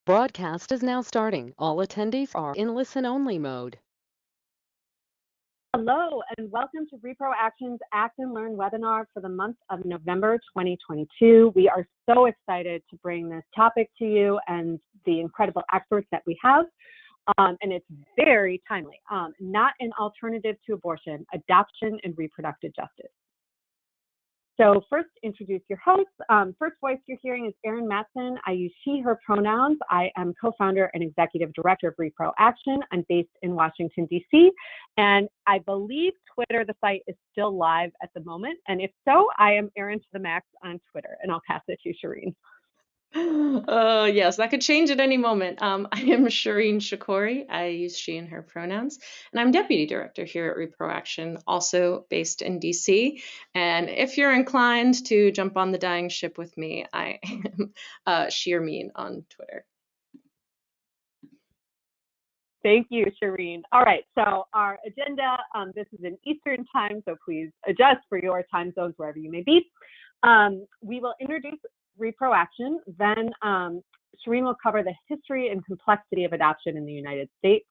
Broadcast is now starting. All attendees are in listen-only mode. Hello, and welcome to Reproaction's Act and Learn webinar for the month of November 2022. We are so excited to bring this topic to you and the incredible experts that we have. And it's very timely. Not an alternative to abortion, adoption and reproductive justice. So first, introduce your host. First voice you're hearing is Erin Matson. I use she, her pronouns. I am co-founder and executive director of Reproaction. I'm based in Washington, D.C. And I believe Twitter, the site, is still live at the moment. And if so, I am Erin to the max on Twitter. And I'll pass it to Shireen. Yes, that could change at any moment. I am Shireen Shakori. I use she and her pronouns, and I'm deputy director here at Reproaction, also based in DC. And if you're inclined to jump on the dying ship with me, I am she or mean on Twitter. Thank you, Shireen. All right, so our agenda, this is in Eastern time, so please adjust for your time zones wherever you may be. We will introduce Reproaction, then Shireen will cover the history and complexity of adoption in the United States.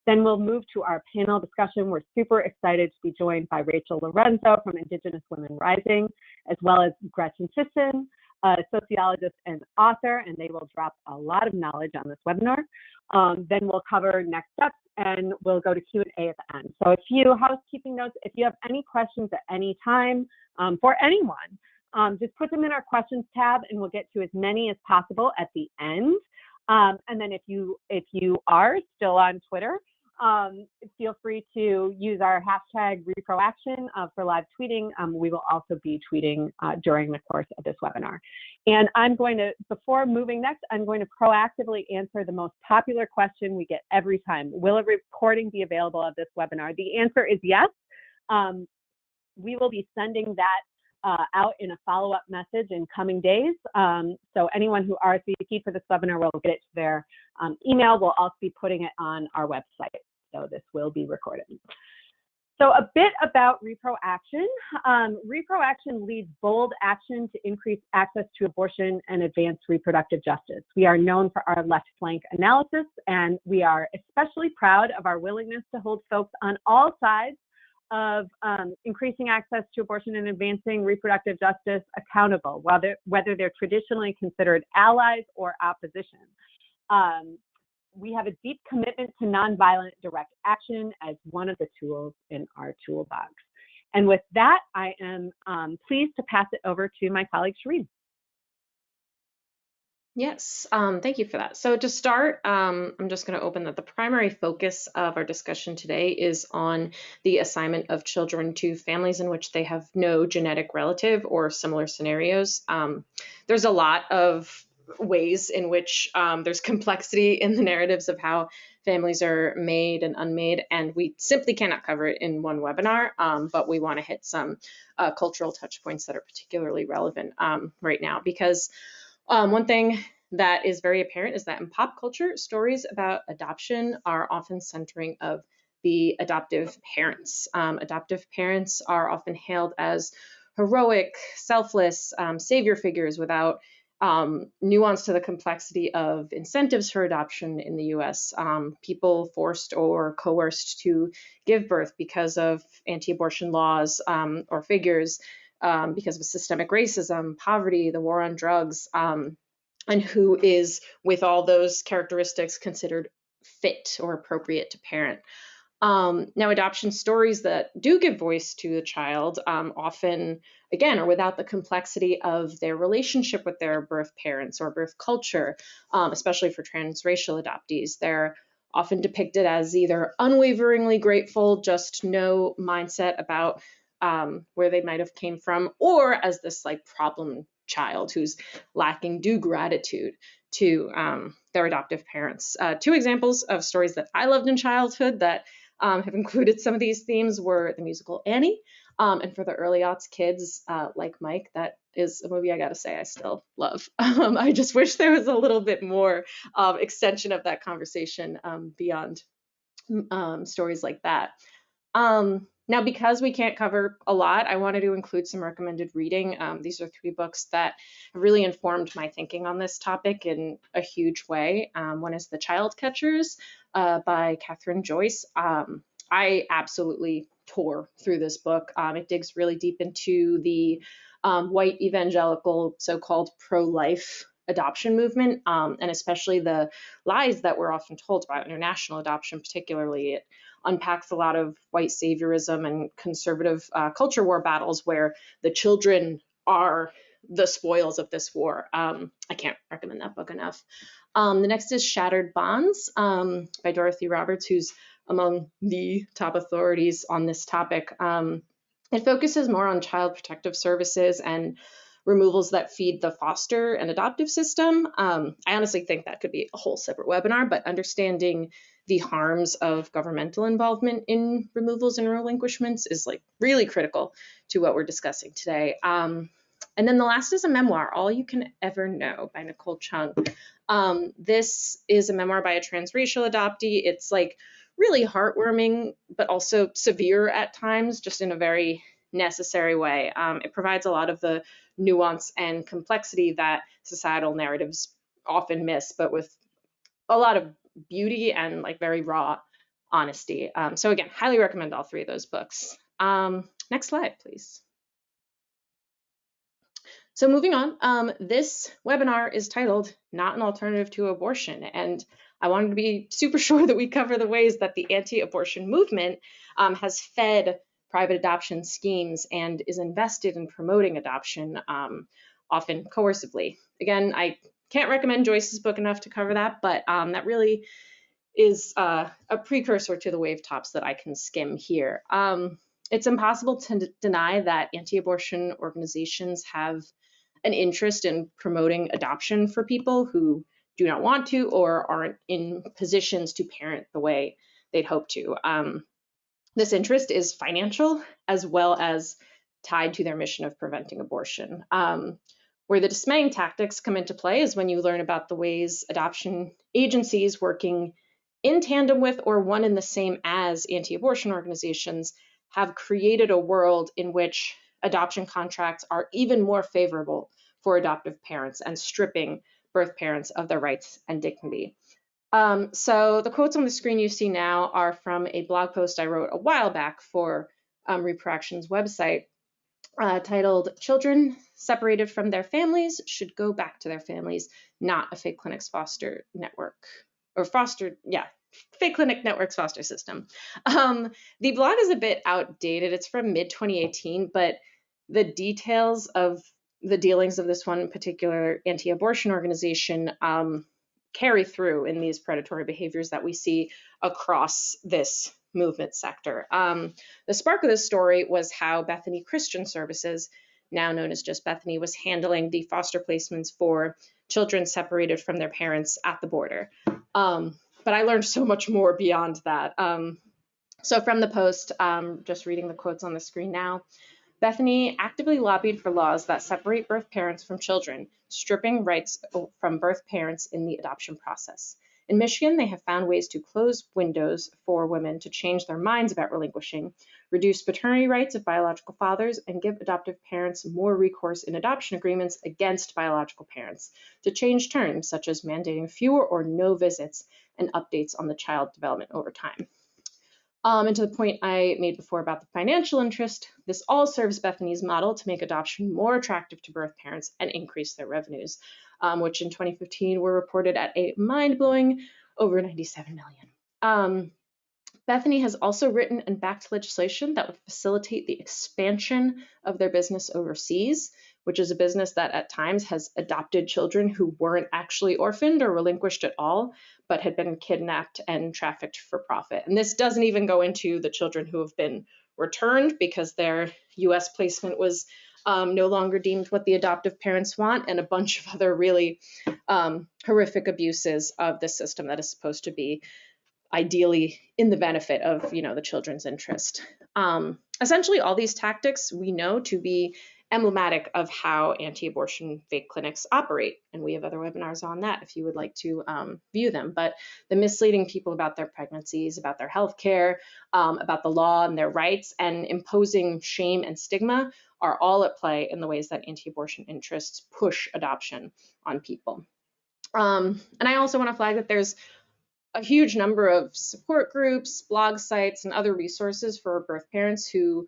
Then we'll move to our panel discussion. We're super excited to be joined by Rachael Lorenzo from Indigenous Women Rising, as well as Gretchen Sisson, a sociologist and author, and they will drop a lot of knowledge on this webinar. Then we'll cover next steps, and we'll go to Q&A at the end. So a few housekeeping notes. If you have any questions at any time for anyone, just put them in our questions tab, and we'll get to as many as possible at the end. And then if you are still on Twitter, feel free to use our hashtag Reproaction for live tweeting. We will also be tweeting during the course of this webinar. And I'm going to, before moving next, I'm going to proactively answer the most popular question we get every time. Will a recording be available of this webinar? The answer is yes. We will be sending that out in a follow-up message in coming days. So anyone who RSVP'd for this webinar will get it to their email. We'll also be putting it on our website. So this will be recorded. So a bit about Reproaction. Reproaction leads bold action to increase access to abortion and advance reproductive justice. We are known for our left flank analysis, and we are especially proud of our willingness to hold folks on all sides of increasing access to abortion and advancing reproductive justice accountable, whether they're traditionally considered allies or opposition. We have a deep commitment to nonviolent direct action as one of the tools in our toolbox. And with that, I am pleased to pass it over to my colleague, Shireen. Yes, thank you for that. So to start, I'm just going to open that the primary focus of our discussion today is on the assignment of children to families in which they have no genetic relative or similar scenarios. There's a lot of ways in which there's complexity in the narratives of how families are made and unmade, and we simply cannot cover it in one webinar, but we want to hit some cultural touch points that are particularly relevant right now, because one thing that is very apparent is that in pop culture, stories about adoption are often centering of the adoptive parents. Adoptive parents are often hailed as heroic, selfless savior figures without nuance to the complexity of incentives for adoption in the US. People forced or coerced to give birth because of anti-abortion laws or figures, because of systemic racism, poverty, the war on drugs, and who is, with all those characteristics, considered fit or appropriate to parent. Now, adoption stories that do give voice to the child often, again, are without the complexity of their relationship with their birth parents or birth culture, especially for transracial adoptees. They're often depicted as either unwaveringly grateful, just no mindset about where they might have came from, or as this like problem child who's lacking due gratitude to their adoptive parents. Two examples of stories that I loved in childhood that have included some of these themes were the musical Annie, and for the early aughts kids like Mike, that is a movie I gotta say I still love. I just wish there was a little bit more extension of that conversation beyond stories like that. Now, because we can't cover a lot, I wanted to include some recommended reading. These are 3 books that have really informed my thinking on this topic in a huge way. One is The Child Catchers by Catherine Joyce. I absolutely tore through this book. It digs really deep into the white evangelical so-called pro-life adoption movement, and especially the lies that we're often told about international adoption, particularly. It unpacks a lot of white saviorism and conservative culture war battles where the children are the spoils of this war. I can't recommend that book enough. The next is Shattered Bonds by Dorothy Roberts, who's among the top authorities on this topic. It focuses more on child protective services and removals that feed the foster and adoptive system. I honestly think that could be a whole separate webinar, but understanding the harms of governmental involvement in removals and relinquishments is like really critical to what we're discussing today. And then the last is a memoir, All You Can Ever Know by Nicole Chung. This is a memoir by a transracial adoptee. It's like really heartwarming, but also severe at times, just in a very necessary way. It provides a lot of the nuance and complexity that societal narratives often miss, but with a lot of beauty and like very raw honesty. So again, highly recommend all 3 of those books. Next slide, please. So moving on, this webinar is titled Not an Alternative to Abortion. And I wanted to be super sure that we cover the ways that the anti-abortion movement has fed private adoption schemes and is invested in promoting adoption, often coercively. Again, I can't recommend Joyce's book enough to cover that, but that really is a precursor to the wave tops that I can skim here. It's impossible to deny that anti-abortion organizations have an interest in promoting adoption for people who do not want to or aren't in positions to parent the way they'd hope to. This interest is financial as well as tied to their mission of preventing abortion. Where the dismaying tactics come into play is when you learn about the ways adoption agencies working in tandem with or one and the same as anti-abortion organizations have created a world in which adoption contracts are even more favorable for adoptive parents and stripping birth parents of their rights and dignity. So the quotes on the screen you see now are from a blog post I wrote a while back for Reproaction's website titled Children Separated from Their Families Should Go Back to Their Families, Not a Fake Clinic's Foster Network. Or foster, yeah, Fake Clinic Network's foster system. The blog is a bit outdated. It's from mid-2018, but the details of the dealings of this one particular anti-abortion organization carry through in these predatory behaviors that we see across this movement sector. The spark of this story was how Bethany Christian Services, now known as just Bethany, was handling the foster placements for children separated from their parents at the border. But I learned so much more beyond that. So from the post, just reading the quotes on the screen now, Bethany actively lobbied for laws that separate birth parents from children, stripping rights from birth parents in the adoption process. In Michigan, they have found ways to close windows for women to change their minds about relinquishing, reduce paternity rights of biological fathers, and give adoptive parents more recourse in adoption agreements against biological parents, to change terms such as mandating fewer or no visits and updates on the child development over time. And to the point I made before about the financial interest, this all serves Bethany's model to make adoption more attractive to birth parents and increase their revenues, which in 2015 were reported at a mind-blowing over 97 million. Bethany has also written and backed legislation that would facilitate the expansion of their business overseas, which is a business that at times has adopted children who weren't actually orphaned or relinquished at all, but had been kidnapped and trafficked for profit. And this doesn't even go into the children who have been returned because their US placement was no longer deemed what the adoptive parents want, and a bunch of other really horrific abuses of the system that is supposed to be ideally in the benefit of the children's interest. Essentially, all these tactics we know to be emblematic of how anti-abortion fake clinics operate. And we have other webinars on that if you would like to view them. But the misleading people about their pregnancies, about their health care, about the law and their rights, and imposing shame and stigma are all at play in the ways that anti-abortion interests push adoption on people. And I also want to flag that there's a huge number of support groups, blog sites, and other resources for birth parents who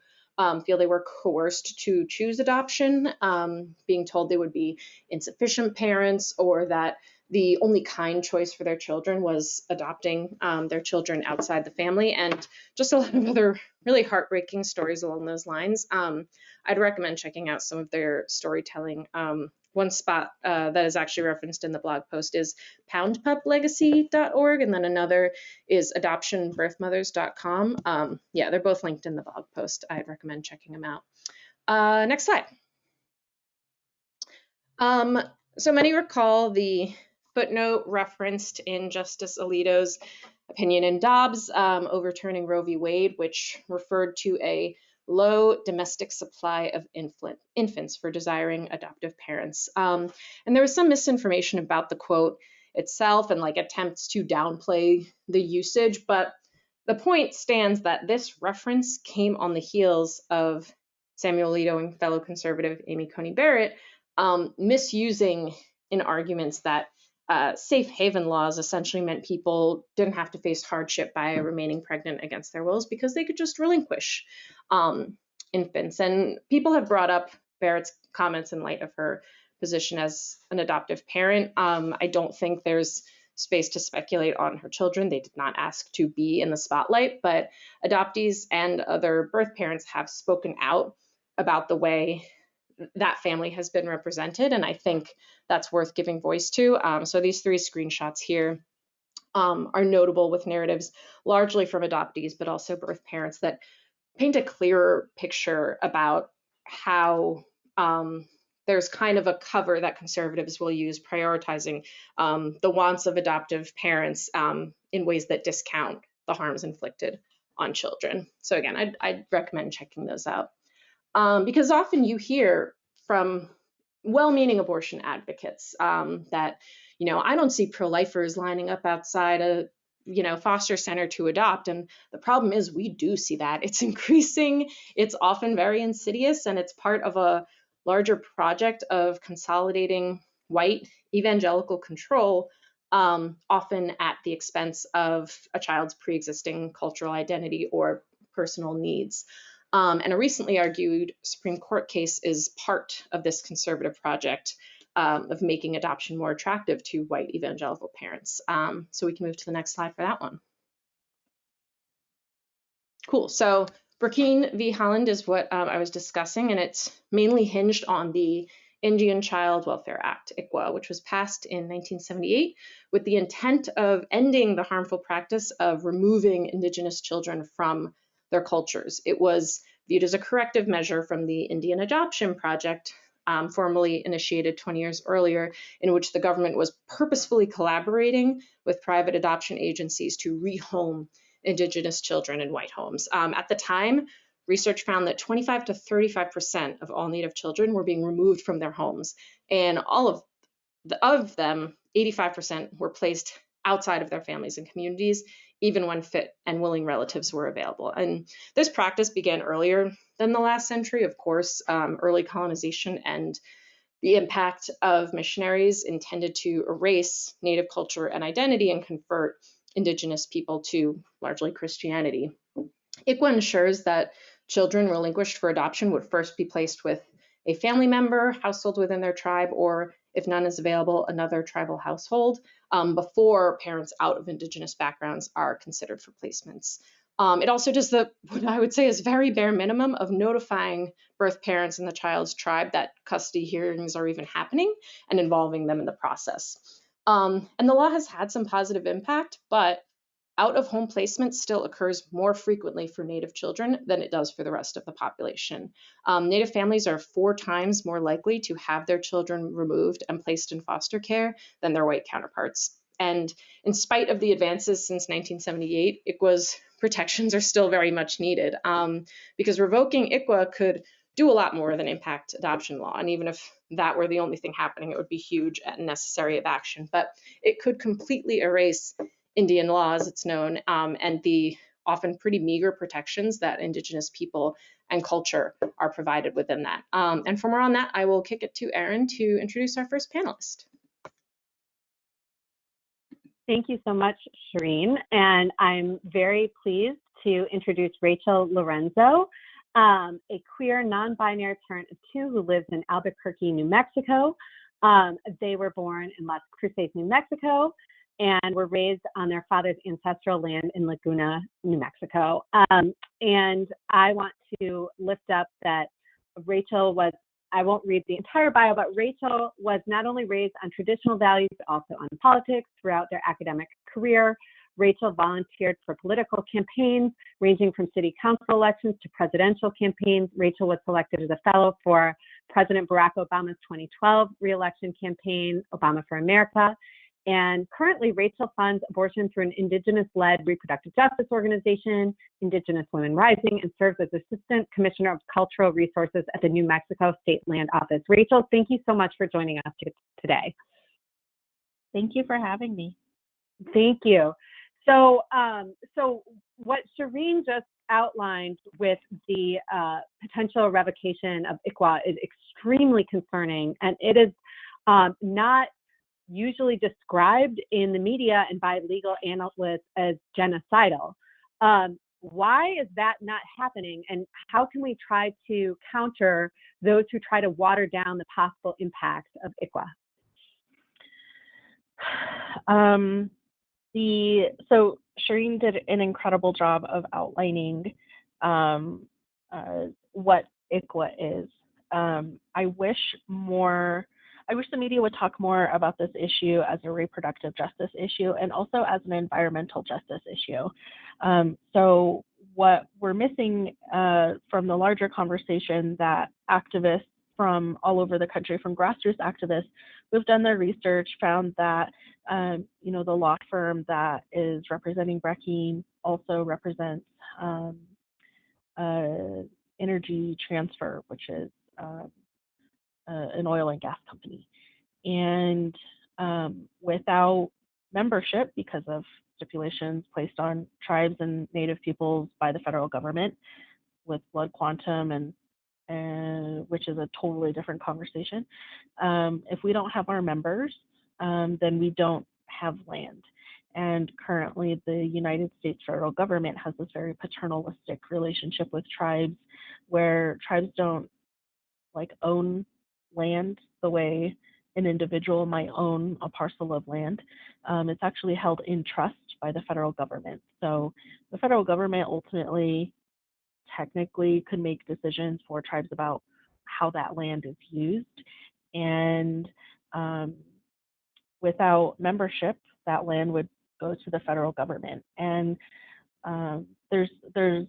feel they were coerced to choose adoption, being told they would be insufficient parents, or that the only kind choice for their children was adopting their children outside the family, and just a lot of other really heartbreaking stories along those lines. I'd recommend checking out some of their storytelling. One spot that is actually referenced in the blog post is poundpuplegacy.org, and then another is adoptionbirthmothers.com. Yeah, they're both linked in the blog post. I'd recommend checking them out. Next slide. So many recall the footnote referenced in Justice Alito's opinion in Dobbs overturning Roe v. Wade, which referred to a low domestic supply of infants for desiring adoptive parents. And there was some misinformation about the quote itself and attempts to downplay the usage, but the point stands that this reference came on the heels of Samuel Alito and fellow conservative Amy Coney Barrett misusing in arguments that safe haven laws essentially meant people didn't have to face hardship by remaining pregnant against their wills because they could just relinquish infants. And people have brought up Barrett's comments in light of her position as an adoptive parent. I don't think there's space to speculate on her children. They did not ask to be in the spotlight, but adoptees and other birth parents have spoken out about the way that family has been represented, and I think that's worth giving voice to. So these three screenshots here are notable, with narratives largely from adoptees, but also birth parents that paint a clearer picture about how there's kind of a cover that conservatives will use, prioritizing the wants of adoptive parents in ways that discount the harms inflicted on children. So again, I'd recommend checking those out. Because often you hear from well-meaning abortion advocates that, I don't see pro-lifers lining up outside a, foster center to adopt. And the problem is we do see that. It's increasing. It's often very insidious, and it's part of a larger project of consolidating white evangelical control, often at the expense of a child's pre-existing cultural identity or personal needs. And a recently argued Supreme Court case is part of this conservative project of making adoption more attractive to white evangelical parents. So we can move to the next slide for that one. Cool. So Burkine v. Holland is what I was discussing, and it's mainly hinged on the Indian Child Welfare Act, ICWA, which was passed in 1978 with the intent of ending the harmful practice of removing Indigenous children from their cultures. It was viewed as a corrective measure from the Indian Adoption Project, formally initiated 20 years earlier, in which the government was purposefully collaborating with private adoption agencies to rehome Indigenous children in white homes. At the time, research found that 25 to 35% of all Native children were being removed from their homes, and all of them, 85%, were placed outside of their families and communities, even when fit and willing relatives were available. And this practice began earlier than the last century, of course. Early colonization and the impact of missionaries intended to erase Native culture and identity and convert Indigenous people to largely Christianity. ICWA ensures that children relinquished for adoption would first be placed with a family member, household within their tribe, or if none is available, another tribal household, before parents out of Indigenous backgrounds are considered for placements. It also does what I would say is very bare minimum of notifying birth parents in the child's tribe that custody hearings are even happening and involving them in the process. And the law has had some positive impact, but out-of-home placement still occurs more frequently for Native children than it does for the rest of the population. Native families are 4 times more likely to have their children removed and placed in foster care than their white counterparts. And in spite of the advances since 1978, ICWA's protections are still very much needed, because revoking ICWA could do a lot more than impact adoption law. And even if that were the only thing happening, it would be huge and necessary of action. But it could completely erase Indian law, as it's known, and the often pretty meager protections that Indigenous people and culture are provided within that. And for more on that, I will kick it to Erin to introduce our first panelist. Thank you so much, Shireen. And I'm very pleased to introduce Rachael Lorenzo, a queer non-binary parent of two who lives in Albuquerque, New Mexico. They were born in Las Cruces, New Mexico, and were raised on their father's ancestral land in Laguna, New Mexico. And I want to lift up that Rachael was, I won't read the entire bio, but Rachael was not only raised on traditional values, but also on politics throughout their academic career. Rachael volunteered for political campaigns, ranging from city council elections to presidential campaigns. Rachael was selected as a fellow for President Barack Obama's 2012 re-election campaign, Obama for America. And currently, Rachael funds abortion through an Indigenous-led reproductive justice organization, Indigenous Women Rising, and serves as Assistant Commissioner of Cultural Resources at the New Mexico State Land Office. Rachael, thank you so much for joining us today. Thank you for having me. Thank you. So, what Shireen just outlined with the potential revocation of ICWA is extremely concerning, and it is not usually described in the media and by legal analysts as genocidal. Why is that not happening, and how can we try to counter those who try to water down the possible impacts of ICWA? So Shireen did an incredible job of outlining what ICWA is. I wish the media would talk more about this issue as a reproductive justice issue and also as an environmental justice issue. So what we're missing from the larger conversation that activists from all over the country, from grassroots activists who've done their research, found that the law firm that is representing Gretchen also represents Energy Transfer, which is an oil and gas company. And without membership, because of stipulations placed on tribes and Native peoples by the federal government with blood quantum, and which is a totally different conversation. If we don't have our members, then we don't have land. And currently the United States federal government has this very paternalistic relationship with tribes, where tribes don't own land the way an individual might own a parcel of land. It's actually held in trust by the federal government. So the federal government ultimately, technically, could make decisions for tribes about how that land is used. And without membership, that land would go to the federal government. And there's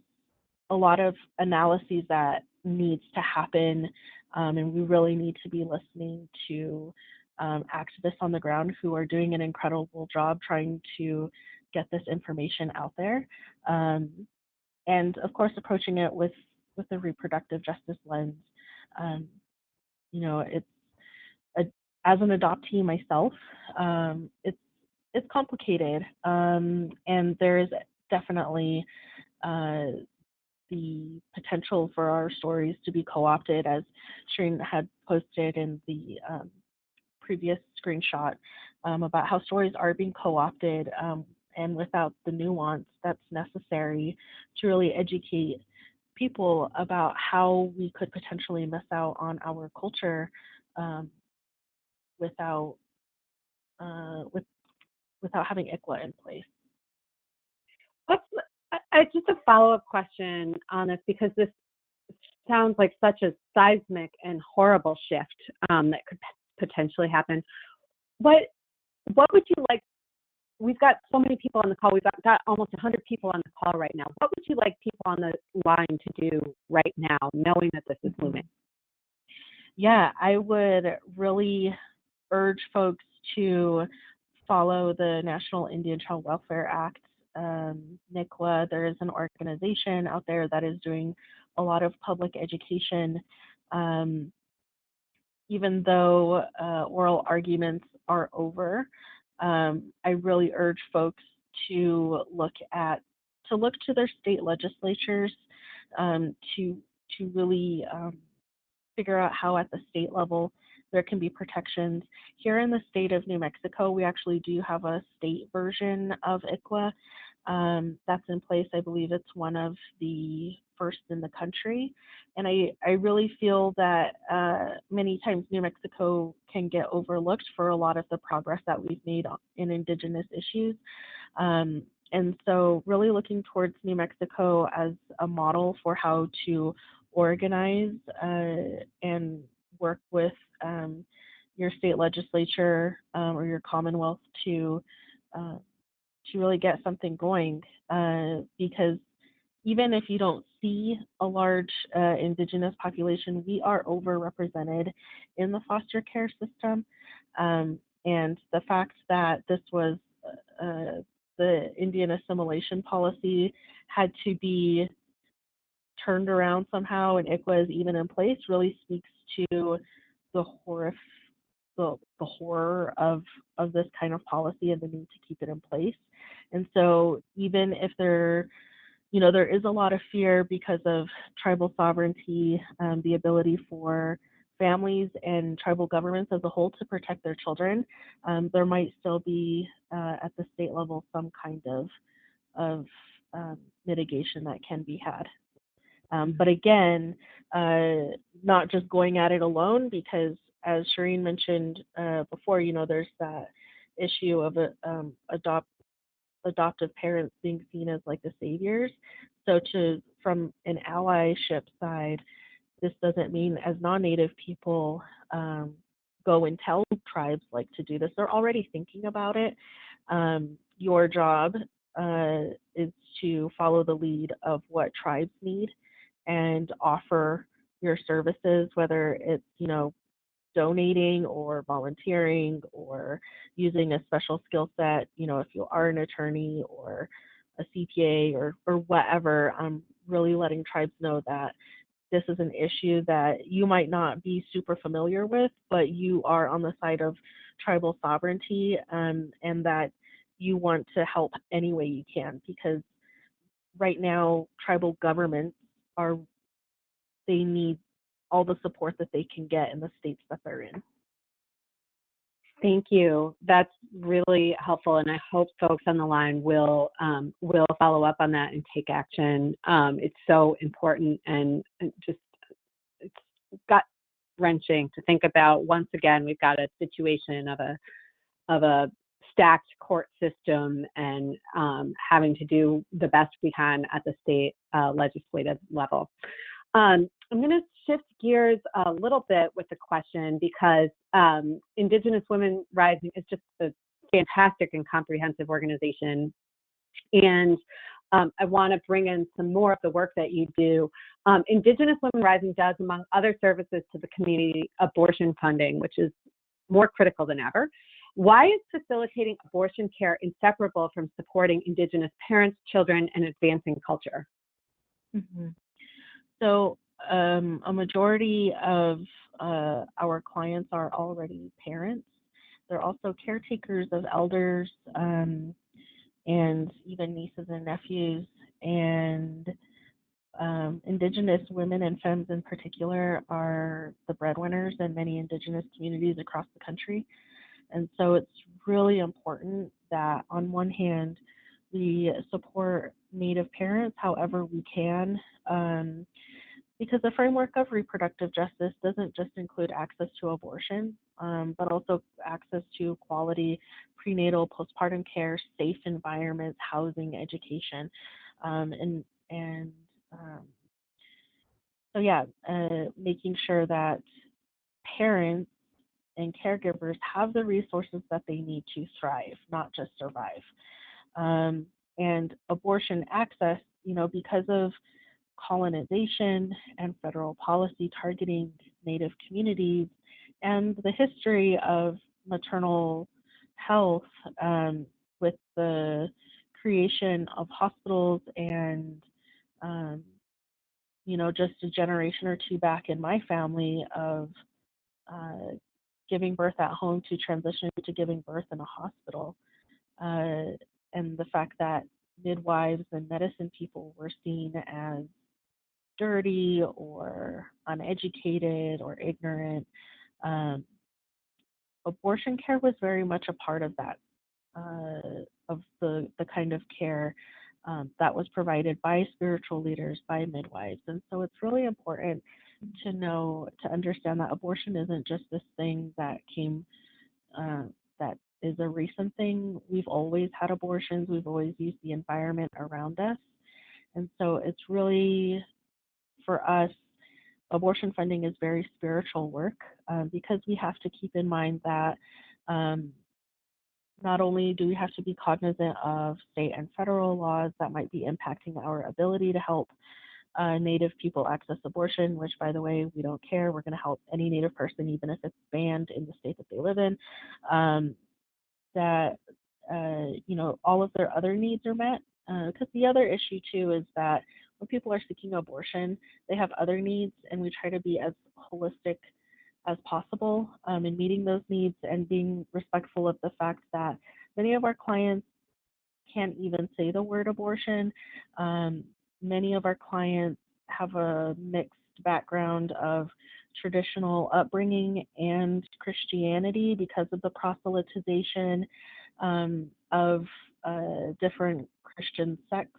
a lot of analyses that needs to happen, and we really need to be listening to activists on the ground who are doing an incredible job trying to get this information out there, and of course approaching it with a reproductive justice lens. As an adoptee myself, it's complicated, and there is definitely the potential for our stories to be co-opted, as Shireen had posted in the previous screenshot, about how stories are being co-opted, and without the nuance that's necessary to really educate people about how we could potentially miss out on our culture without having ICWA in place. Just a follow-up question on this, because this sounds like such a seismic and horrible shift that could potentially happen. What would you like? We've got so many people on the call. We've got almost 100 people on the call right now. What would you like people on the line to do right now, knowing that this is looming? Yeah, I would really urge folks to follow the National Indian Child Welfare Act NICWA, there is an organization out there that is doing a lot of public education. Even though oral arguments are over, I really urge folks to look to their state legislatures to really figure out how at the state level there can be protections. Here in the state of New Mexico, we actually do have a state version of ICWA that's in place. I believe it's one of the first in the country. And I really feel that many times New Mexico can get overlooked for a lot of the progress that we've made in Indigenous issues. And so really looking towards New Mexico as a model for how to organize and work with your state legislature or your Commonwealth to really get something going. Because even if you don't see a large Indigenous population, we are overrepresented in the foster care system. And the fact that this was the Indian assimilation policy had to be turned around somehow, and ICWA is even in place, really speaks to the horror of this kind of policy and the need to keep it in place. And so even if there is a lot of fear because of tribal sovereignty, the ability for families and tribal governments as a whole to protect their children, there might still be at the state level some kind of mitigation that can be had. But again, not just going at it alone, because as Shireen mentioned before, there's that issue of adoptive parents being seen as like the saviors. So from an allyship side, this doesn't mean as non-Native people go and tell tribes like to do this. They're already thinking about it. Your job is to follow the lead of what tribes need and offer your services, whether it's, donating or volunteering or using a special skill set, if you are an attorney or a CPA or whatever, really letting tribes know that this is an issue that you might not be super familiar with, but you are on the side of tribal sovereignty, and that you want to help any way you can, because right now tribal governments they need all the support that they can get in the states that they're in. Thank you. That's really helpful, and I hope folks on the line will follow up on that and take action. It's so important, and it's gut-wrenching to think about. Once again, we've got a situation of a stacked court system and having to do the best we can at the state legislative level. I'm going to shift gears a little bit with the question, because Indigenous Women Rising is just a fantastic and comprehensive organization. And I want to bring in some more of the work that you do. Indigenous Women Rising does, among other services to the community, abortion funding, which is more critical than ever. Why is facilitating abortion care inseparable from supporting Indigenous parents, children, and advancing culture? Mm-hmm. So a majority of our clients are already parents. They're also caretakers of elders and even nieces and nephews. And Indigenous women and femmes in particular are the breadwinners in many Indigenous communities across the country. And so it's really important that on one hand, we support Native parents however we can, because the framework of reproductive justice doesn't just include access to abortion, but also access to quality prenatal, postpartum care, safe environments, housing, education, making sure that parents and caregivers have the resources that they need to thrive, not just survive. And abortion access, because of colonization and federal policy targeting Native communities and the history of maternal health with the creation of hospitals and, just a generation or two back in my family of giving birth at home to transitioning to giving birth in a hospital. And the fact that midwives and medicine people were seen as dirty or uneducated or ignorant. Abortion care was very much a part of that, of the kind of care that was provided by spiritual leaders, by midwives. And so it's really important to understand that abortion isn't just this thing that came, that is a recent thing. We've always had abortions. We've always used the environment around us. And so it's really, for us, abortion funding is very spiritual work, because we have to keep in mind that not only do we have to be cognizant of state and federal laws that might be impacting our ability to help Native people access abortion, which, by the way, we don't care. We're going to help any Native person, even if it's banned in the state that they live in, that, all of their other needs are met. Because the other issue, too, is that when people are seeking abortion, they have other needs, and we try to be as holistic as possible in meeting those needs and being respectful of the fact that many of our clients can't even say the word abortion. Many of our clients have a mixed background of traditional upbringing and Christianity because of the proselytization of different Christian sects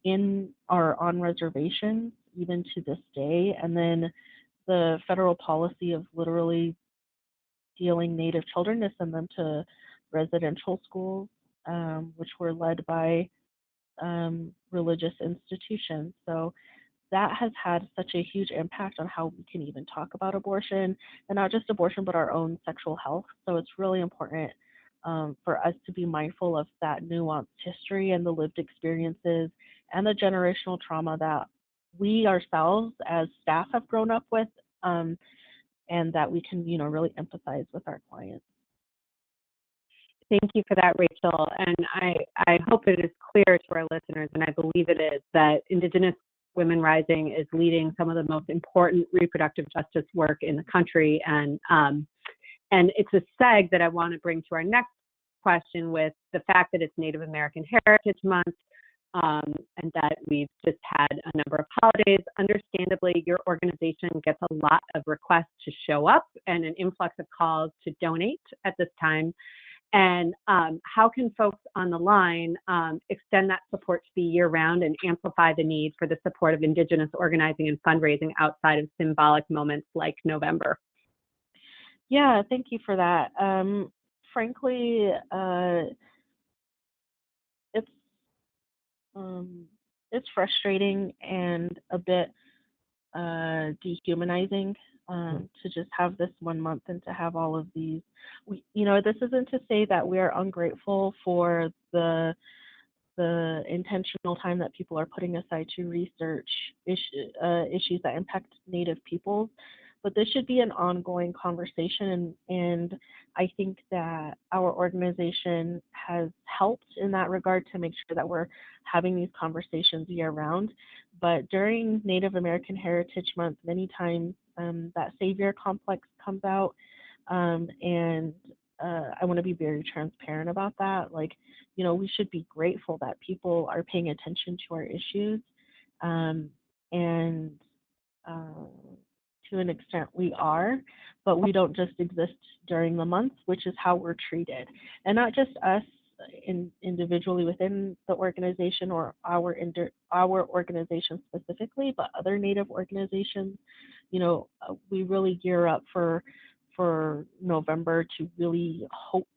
in or on reservations, even to this day. And then the federal policy of literally stealing Native children to send them to residential schools, which were led by religious institutions. So that has had such a huge impact on how we can even talk about abortion, and not just abortion, but our own sexual health. So it's really important for us to be mindful of that nuanced history and the lived experiences and the generational trauma that we ourselves as staff have grown up with, and that we can, really empathize with our clients. Thank you for that, Rachel. And I hope it is clear to our listeners, and I believe it is, that Indigenous Women Rising is leading some of the most important reproductive justice work in the country. And it's a seg that I want to bring to our next question with the fact that it's Native American Heritage Month, and that we've just had a number of holidays. Understandably, your organization gets a lot of requests to show up and an influx of calls to donate at this time. And how can folks on the line extend that support to be year-round and amplify the need for the support of Indigenous organizing and fundraising outside of symbolic moments like November? Yeah, thank you for that. Frankly, it's frustrating and a bit dehumanizing to just have this 1 month and to have all of these. This isn't to say that we are ungrateful for the intentional time that people are putting aside to research issues that impact Native peoples, but this should be an ongoing conversation, and I think that our organization has helped in that regard to make sure that we're having these conversations year round. But during Native American Heritage Month, many times that savior complex comes out, and I want to be very transparent about that. We should be grateful that people are paying attention to our issues, and to an extent we are, but we don't just exist during the month, which is how we're treated. And not just us individually within the organization or our organization specifically, but other Native organizations. We really gear up for November to really hope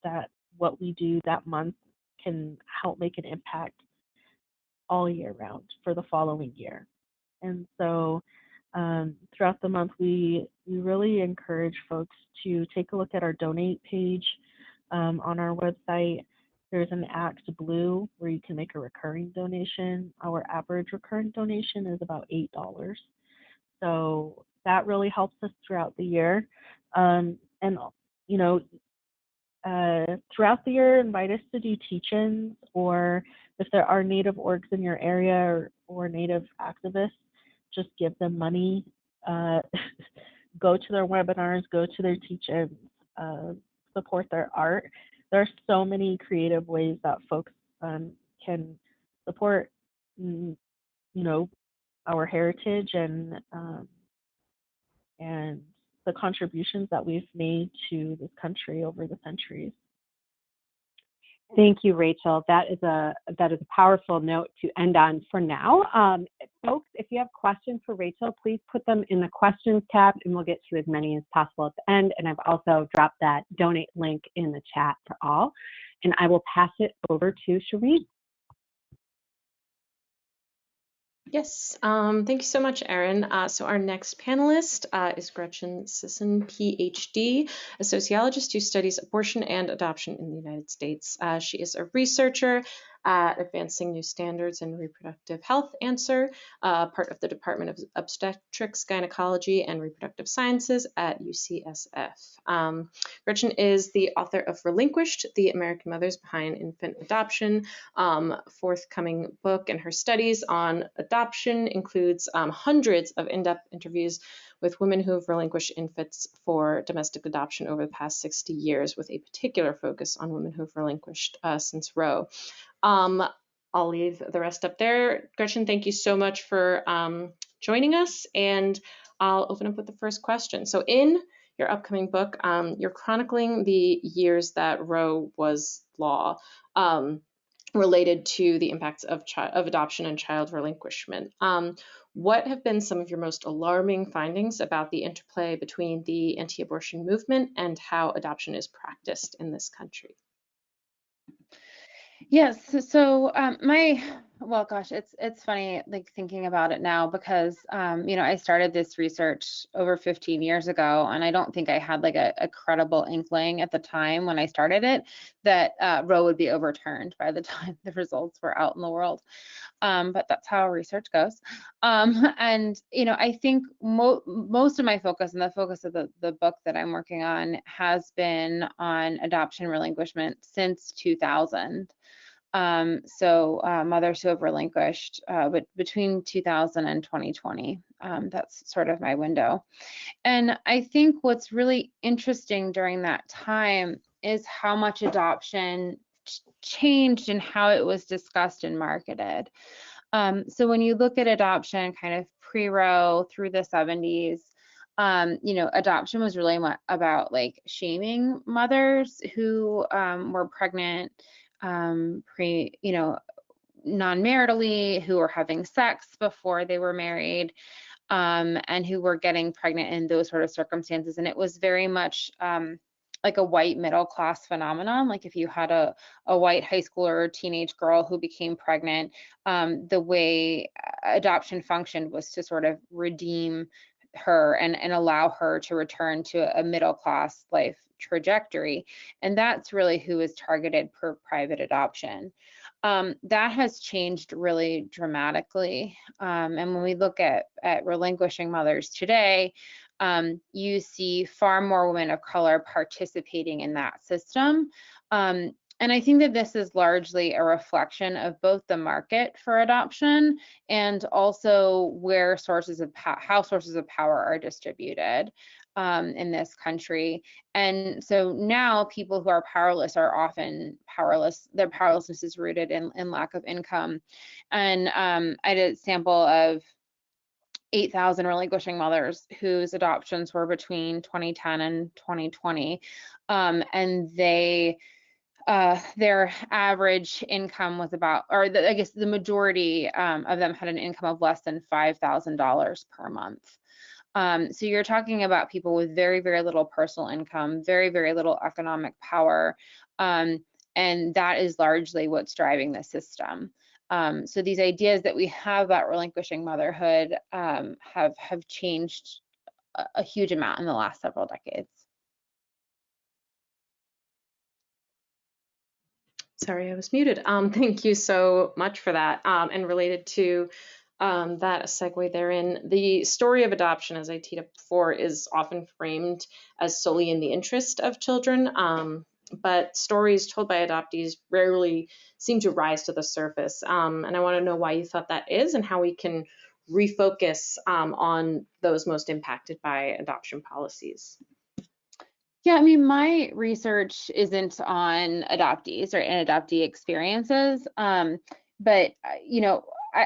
that what we do that month can help make an impact all year round for the following year. And so throughout the month, we really encourage folks to take a look at our donate page on our website. There's an Act Blue where you can make a recurring donation. Our average recurring donation is about $8. So that really helps us throughout the year. And throughout the year, invite us to do teach-ins, or if there are Native orgs in your area or Native activists, just give them money. Go to their webinars, go to their teach-ins, support their art. There are so many creative ways that folks can support, our heritage and the contributions that we've made to this country over the centuries. Thank you, Rachel. That is a powerful note to end on for now. Folks, if you have questions for Rachel, please put them in the questions tab, and we'll get to as many as possible at the end. And I've also dropped that donate link in the chat for all. And I will pass it over to Shireen. Yes, thank you so much, Erin. So our next panelist is Gretchen Sisson, PhD, a sociologist who studies abortion and adoption in the United States. She is a researcher at Advancing New Standards in Reproductive Health Answer, part of the Department of Obstetrics, Gynecology, and Reproductive Sciences at UCSF. Gretchen is the author of Relinquished, The American Mothers Behind Infant Adoption, forthcoming book, and her studies on adoption includes hundreds of in-depth interviews with women who have relinquished infants for domestic adoption over the past 60 years, with a particular focus on women who have relinquished since Roe. I'll leave the rest up there. Gretchen, thank you so much for joining us, and I'll open up with the first question. So in your upcoming book, you're chronicling the years that Roe was law, related to the impacts of adoption and child relinquishment. What have been some of your most alarming findings about the interplay between the anti-abortion movement and how adoption is practiced in this country? Yes, so well, gosh, it's funny, like, thinking about it now, because I started this research over 15 years ago, and I don't think I had like a credible inkling at the time when I started it that Roe would be overturned by the time the results were out in the world. But that's how research goes. And I think most of my focus, and the focus of the book that I'm working on, has been on adoption relinquishment since 2000. So mothers who have relinquished between 2000 and 2020. That's sort of my window. And I think what's really interesting during that time is how much adoption changed and how it was discussed and marketed. So when you look at adoption kind of pre-Roe through the 70s, adoption was really about like shaming mothers who were pregnant non-maritally, who were having sex before they were married, and who were getting pregnant in those sort of circumstances. And it was very much like a white middle class phenomenon. Like if you had a white high schooler or teenage girl who became pregnant, the way adoption functioned was to sort of redeem her and allow her to return to a middle class life trajectory. And that's really who is targeted per private adoption. That has changed really dramatically. And when we look at relinquishing mothers today, you see far more women of color participating in that system. And I think that this is largely a reflection of both the market for adoption and also where how sources of power are distributed in this country. And so now people who are powerless are often powerless. Their powerlessness is rooted in lack of income. And I did a sample of 8,000 relinquishing mothers whose adoptions were between 2010 and 2020. And their average income was about, I guess the majority of them had an income of less than $5,000 per month. So you're talking about people with very, very little personal income, very, very little economic power. And that is largely what's driving the system. So these ideas that we have about relinquishing motherhood have changed a huge amount in the last several decades. Sorry, I was muted. Thank you so much for that. And related to that, a segue therein, the story of adoption, as I teed up before, is often framed as solely in the interest of children. but stories told by adoptees rarely seem to rise to the surface. And I want to know why you thought that is and how we can refocus on those most impacted by adoption policies. Yeah, I mean, my research isn't on adoptees or and adoptee experiences, but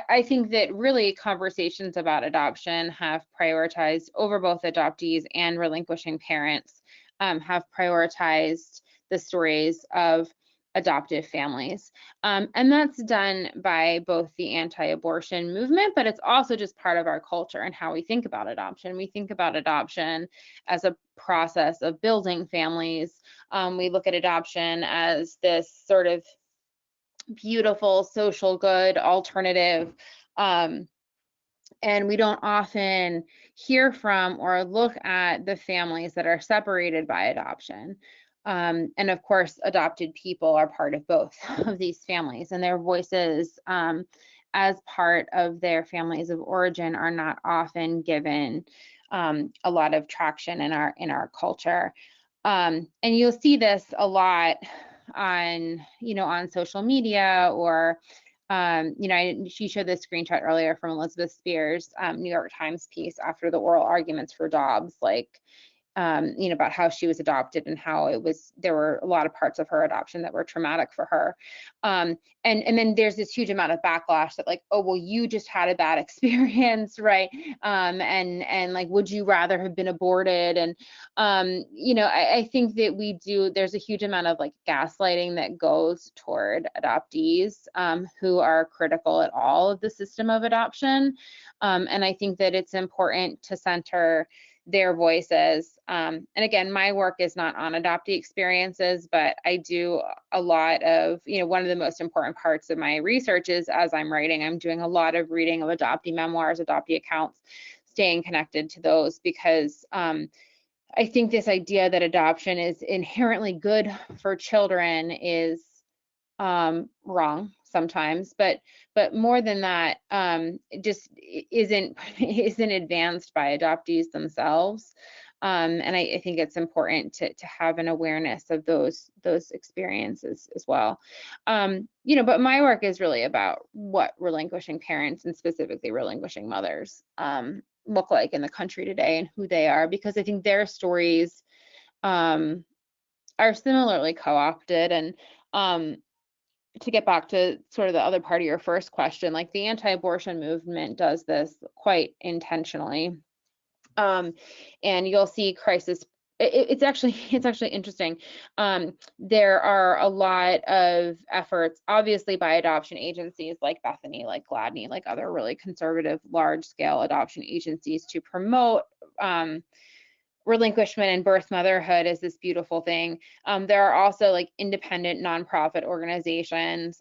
I think that really conversations about adoption have prioritized over both adoptees and relinquishing parents, have prioritized the stories of adoptive families. And that's done by both the anti-abortion movement, but it's also just part of our culture and how we think about adoption. We think about adoption as a process of building families. We look at adoption as this sort of beautiful social good alternative. And we don't often hear from or look at the families that are separated by adoption. And of course, adopted people are part of both of these families, and their voices as part of their families of origin are not often given a lot of traction in our culture. And you'll see this a lot on social media or she showed this screenshot earlier from Elizabeth Spears' New York Times piece after the oral arguments for Dobbs, about how she was adopted and how there were a lot of parts of her adoption that were traumatic for her. And then there's this huge amount of backlash that oh, well, you just had a bad experience, right? And would you rather have been aborted? And, I think that there's a huge amount of gaslighting that goes toward adoptees who are critical at all of the system of adoption. And I think that it's important to center their voices. And again, my work is not on adoptee experiences, but I do a lot of, one of the most important parts of my research is as I'm writing, I'm doing a lot of reading of adoptee memoirs, adoptee accounts, staying connected to those because I think this idea that adoption is inherently good for children is wrong sometimes, but more than that, just isn't advanced by adoptees themselves. And I think it's important to have an awareness of those experiences as well. But my work is really about what relinquishing parents and specifically relinquishing mothers look like in the country today and who they are, because I think their stories are similarly co-opted. And to get back to sort of the other part of your first question, the anti-abortion movement does this quite intentionally. And you'll see crisis. It's actually interesting. There are a lot of efforts, obviously, by adoption agencies like Bethany, like Gladney, like other really conservative, large-scale adoption agencies to promote relinquishment and birth motherhood is this beautiful thing. There are also independent nonprofit organizations.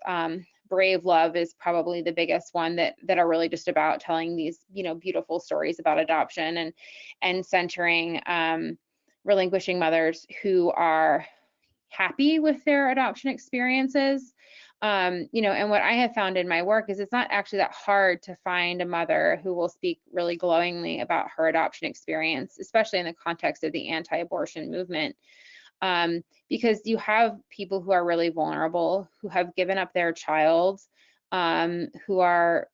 Brave Love is probably the biggest one that are really just about telling these beautiful stories about adoption and centering relinquishing mothers who are happy with their adoption experiences. And what I have found in my work is it's not actually that hard to find a mother who will speak really glowingly about her adoption experience, especially in the context of the anti-abortion movement. Because you have people who are really vulnerable, who have given up their child, who are,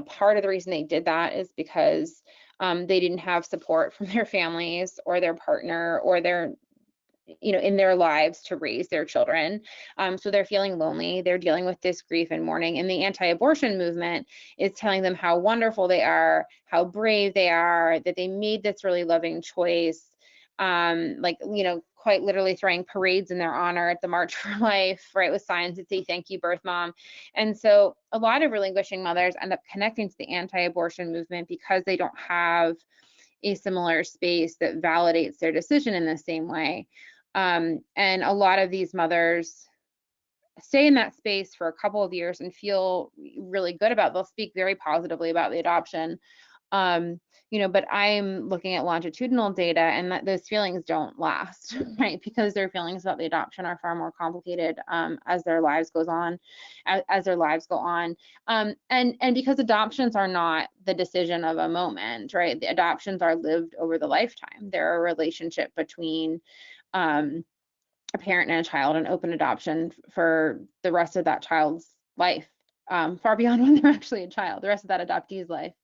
part of the reason they did that is because they didn't have support from their families or their partner or their in their lives to raise their children. So they're feeling lonely, they're dealing with this grief and mourning, and the anti-abortion movement is telling them how wonderful they are, how brave they are, that they made this really loving choice, quite literally throwing parades in their honor at the March for Life, right, with signs that say, "Thank you, birth mom." And so a lot of relinquishing mothers end up connecting to the anti-abortion movement because they don't have a similar space that validates their decision in the same way. And a lot of these mothers stay in that space for a couple of years and feel really good about it. They'll speak very positively about the adoption. But I'm looking at longitudinal data and that those feelings don't last, right? Because their feelings about the adoption are far more complicated as their lives goes on, as their lives go on. And because adoptions are not the decision of a moment, right? The adoptions are lived over the lifetime. They're a relationship between a parent and a child an open adoption for the rest of that child's life, far beyond when they're actually a child, the rest of that adoptee's life.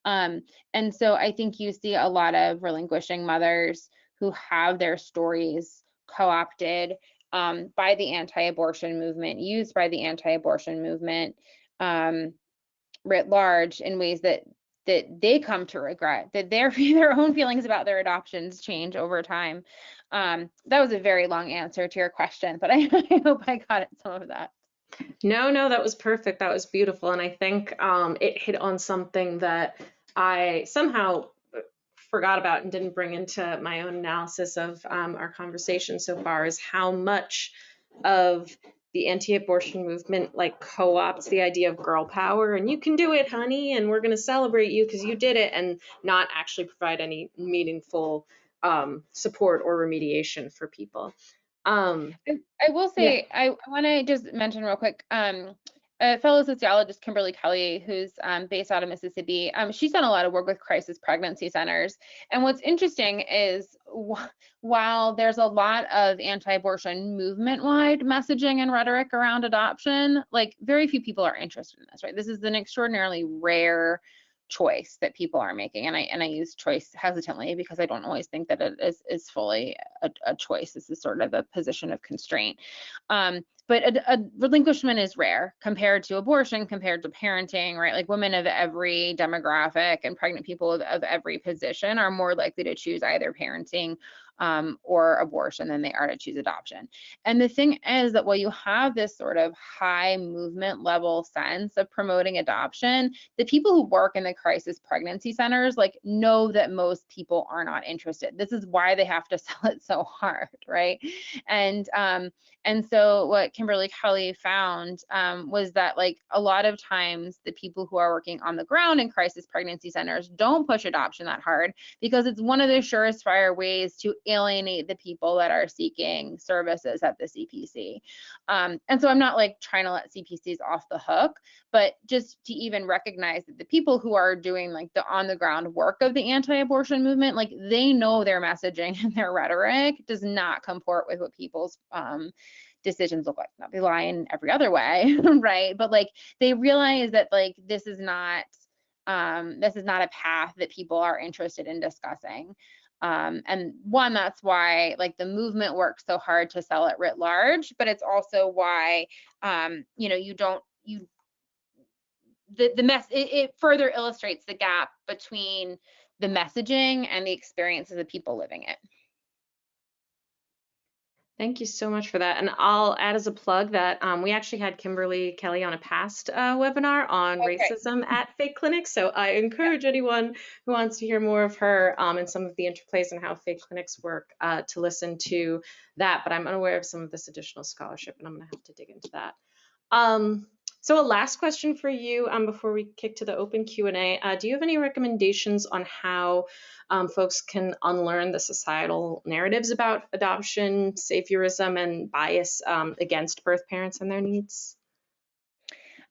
And so I think you see a lot of relinquishing mothers who have their stories co-opted by the anti-abortion movement, used by the anti-abortion movement writ large in ways that they come to regret, that their own feelings about their adoptions change over time. That was a very long answer to your question, but I hope I got at some of that. No, that was perfect. That was beautiful. And I think it hit on something that I somehow forgot about and didn't bring into my own analysis of our conversation so far, is how much of the anti-abortion movement like co-opts the idea of girl power and you can do it, honey, and we're going to celebrate you because you did it, and not actually provide any meaningful support or remediation for people. I will say, yeah. I want to just mention real quick, a fellow sociologist, Kimberly Kelly, who's based out of Mississippi, she's done a lot of work with crisis pregnancy centers. And what's interesting is while there's a lot of anti-abortion movement-wide messaging and rhetoric around adoption, like very few people are interested in this, right? This is an extraordinarily rare choice that people are making, and I use choice hesitantly because I don't always think that it is fully a choice. This is sort of a position of constraint. But a relinquishment is rare compared to abortion, compared to parenting, right? Like women of every demographic and pregnant people of every position are more likely to choose either parenting or abortion than they are to choose adoption. And the thing is that while you have this sort of high movement level sense of promoting adoption, the people who work in the crisis pregnancy centers like know that most people are not interested. This is why they have to sell it so hard, right? And so what Kimberly Kelly found was that like a lot of times the people who are working on the ground in crisis pregnancy centers don't push adoption that hard because it's one of the surefire ways to alienate the people that are seeking services at the CPC. And so I'm not like trying to let CPCs off the hook, but just to even recognize that the people who are doing like the on the ground work of the anti-abortion movement, like they know their messaging and their rhetoric does not comport with what people's decisions look like. Now they lie in every other way, right? But like they realize that like this is not a path that people are interested in discussing. And one, that's why like the movement works so hard to sell it writ large, but it's also why it further illustrates the gap between the messaging and the experiences of people living it. Thank you so much for that. And I'll add as a plug that we actually had Kimberly Kelly on a past webinar on racism at fake clinics. So I encourage anyone who wants to hear more of her and some of the interplays and how fake clinics work to listen to that. But I'm unaware of some of this additional scholarship, and I'm going to have to dig into that. So a last question for you before we kick to the open Q&A. Do you have any recommendations on how folks can unlearn the societal narratives about adoption, saviorism, and bias against birth parents and their needs?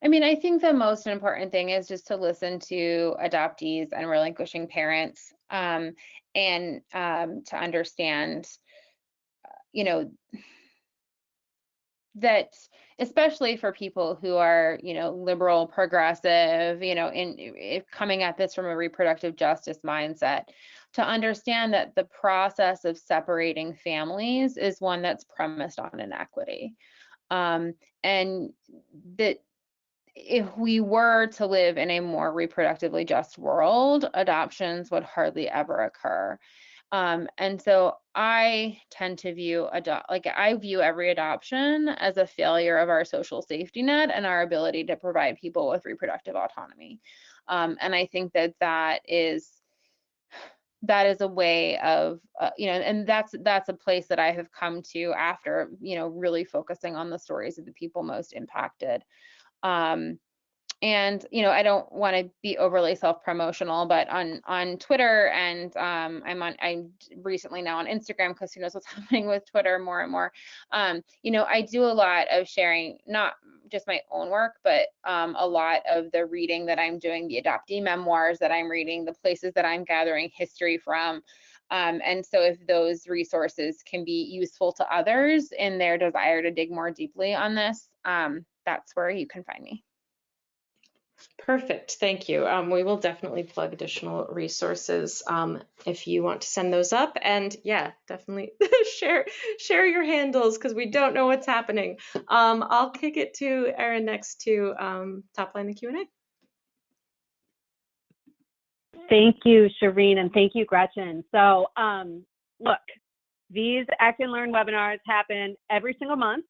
I mean, I think the most important thing is just to listen to adoptees and relinquishing parents and to understand, that especially for people who are, liberal, progressive, in coming at this from a reproductive justice mindset, to understand that the process of separating families is one that's premised on inequity. And that if we were to live in a more reproductively just world, adoptions would hardly ever occur. And so I tend to view I view every adoption as a failure of our social safety net and our ability to provide people with reproductive autonomy. And I think that is a way of, and that's a place that I have come to after, really focusing on the stories of the people most impacted. And I don't want to be overly self-promotional, but on Twitter and I'm recently now on Instagram, because who knows what's happening with Twitter more and more. I do a lot of sharing, not just my own work, but a lot of the reading that I'm doing, the adoptee memoirs that I'm reading, the places that I'm gathering history from, And so if those resources can be useful to others in their desire to dig more deeply on this, that's where you can find me. Perfect, thank you. We will definitely plug additional resources if you want to send those up, and yeah, definitely share your handles because we don't know what's happening. I'll kick it to Erin next to top line the Q&A. Thank you, Shireen, and thank you, Gretchen. So look, these Act and Learn webinars happen every single month,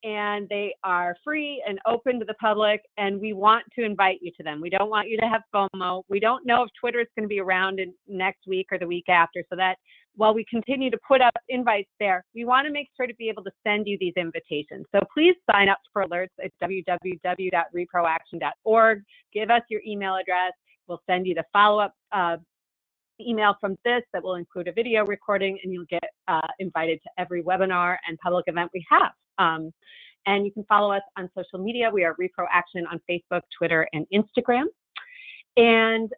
and they are free and open to the public, and we want to invite you to them. We don't want you to have FOMO. We don't know if Twitter is going to be around in next week or the week after, so that while we continue to put up invites there, we want to make sure to be able to send you these invitations. So please sign up for alerts at www.reproaction.org. Give us your email address. We'll send you the follow-up email from this that will include a video recording, and you'll get invited to every webinar and public event we have. And you can follow us on social media. We are Reproaction on Facebook, Twitter, and Instagram. And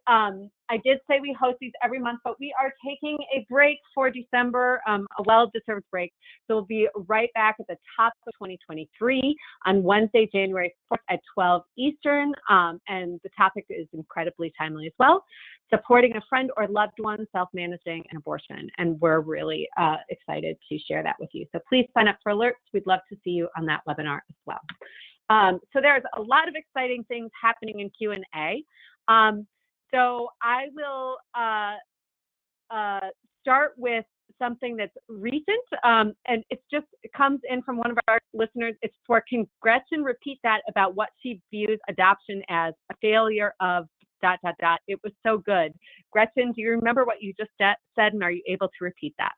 I did say we host these every month, but we are taking a break for December, a well-deserved break. So we'll be right back at the top of 2023 on Wednesday, January 4th at 12 Eastern. And the topic is incredibly timely as well. Supporting a friend or loved one, self-managing an abortion. And we're really excited to share that with you. So please sign up for alerts. We'd love to see you on that webinar as well. So there's a lot of exciting things happening in Q&A. So I will start with something that's recent, and it comes in from one of our listeners. It's for, can Gretchen repeat that about what she views adoption as a failure of ... It was so good. Gretchen, do you remember what you just said, and are you able to repeat that?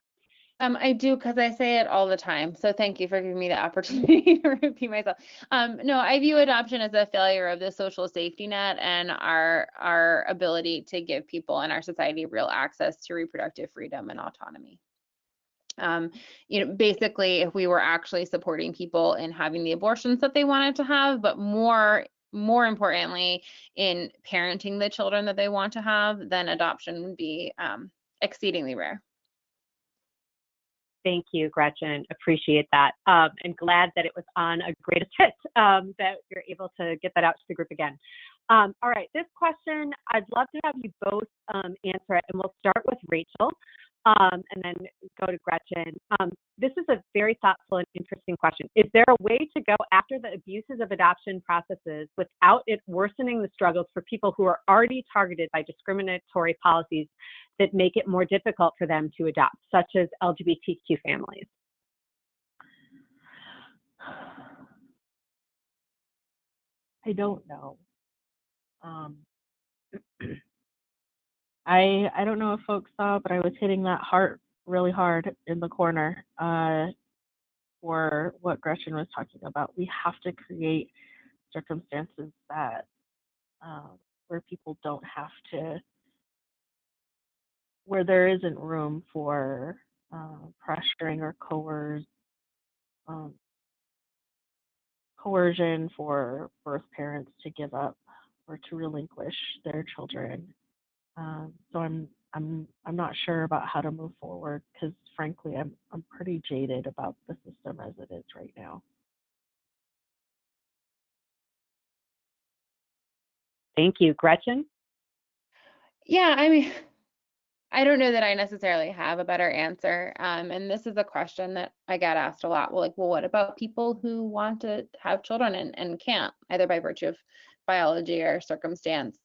I do, because I say it all the time. So thank you for giving me the opportunity to repeat myself. No, I view adoption as a failure of the social safety net and our ability to give people in our society real access to reproductive freedom and autonomy. Basically, if we were actually supporting people in having the abortions that they wanted to have, but more importantly, in parenting the children that they want to have, then adoption would be exceedingly rare. Thank you, Gretchen. Appreciate that. And glad that it was on a greatest hit, that you're able to get that out to the group again. All right, this question, I'd love to have you both answer it, and we'll start with Rachael and then go to Gretchen. This is a very thoughtful and interesting question. Is there a way to go after the abuses of adoption processes without it worsening the struggles for people who are already targeted by discriminatory policies that make it more difficult for them to adopt, such as LGBTQ families? I don't know. I don't know if folks saw, but I was hitting that heart really hard in the corner for what Gretchen was talking about. We have to create circumstances that where people don't have to, where there isn't room for pressuring or coercion for birth parents to give up or to relinquish their children. So I'm not sure about how to move forward because frankly I'm pretty jaded about the system as it is right now. Thank you, Gretchen. Yeah, I mean, I don't know that I necessarily have a better answer. And this is a question that I get asked a lot. Well, what about people who want to have children and can't, either by virtue of biology or circumstance?